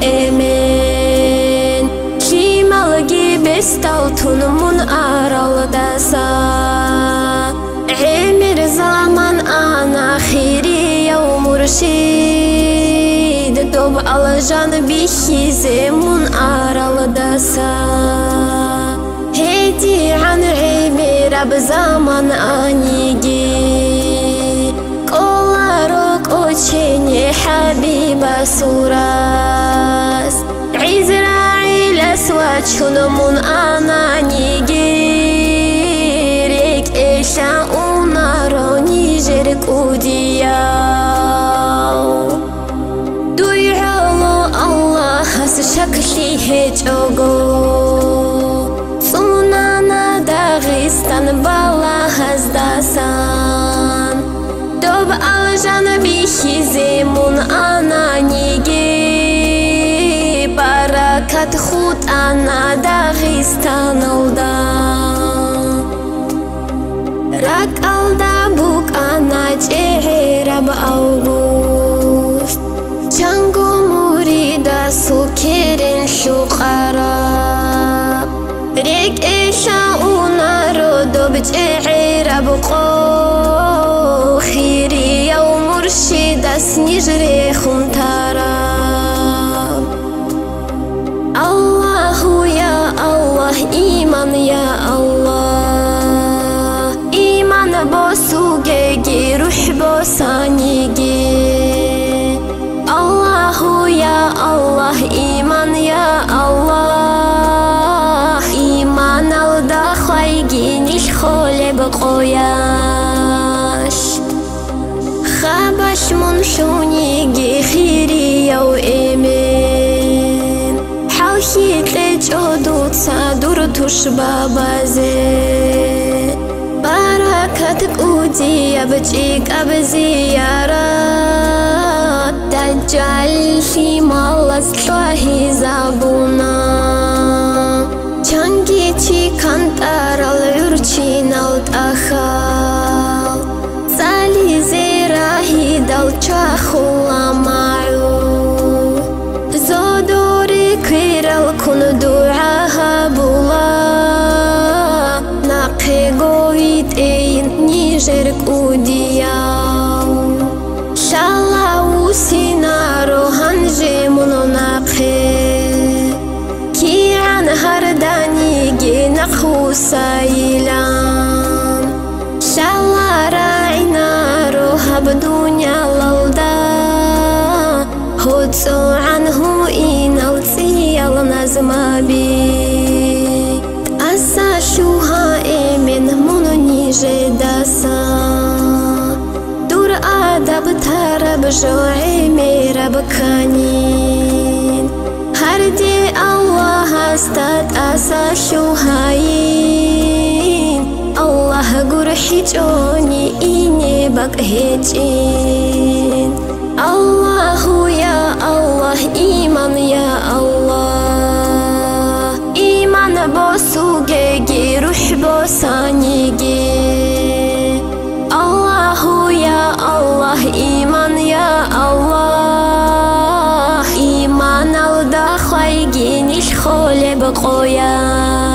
emen Kimalgi bestaltunumun araldasa Emir zaman ana khiri yav murşid Dob aljan bihizemun araldasa Hedi an emir ab zaman anigi Kolarok oçeni habiba suras İzrail esvat şunumun ananigi Rek eşa unaro nijerik udiyav Duy'alı Allah'as şakli hiç ogo Sunana Dağistan balahaz dasan Dob aljan bihizemun ananigi Barakat khut ana Dağistan alda Rak alda buk ana çehrab August Çango murida sukerin şuqarab Rek eşa unaro dob çehrab Khiri yav murşidas nijre khuntarab Allahu ya Allah iman ya Allah İman bosugegi ruh bosanigi Allahu ya Allah iman ya Allah İman alda khaygi nish kholeb qoyash Khabash mun shunigi khiri yaw emen Hawhitle chodut sadur tush babaze Barakat udiyab chik ab ziyarat Dajjal himalaz tlahi zabuna Changi chikantaral urchinal takhal Sali zirahi dal chakhulama'u Zodori kiral kun du'aha bula Naqe govit ein nijerk udiyaw Shallahu sinaro hanje muno naqe Ki an hardanigi naqhu saylan Shallara inaro hab dunya lalda Hudso anhu inal siyal nazmabi Asa shuha emen muno nije dasa Dur adab tarab jo'i merab kanin Hardi Allah astad asa shuhayin Allah gur hichoni ine bak hichin Allahu ya Allah iman ya Allah İman bosugegi ruh bosanigi Allahu ya Allah iman ya Allah İman alda khaygi nish kholeb qoyash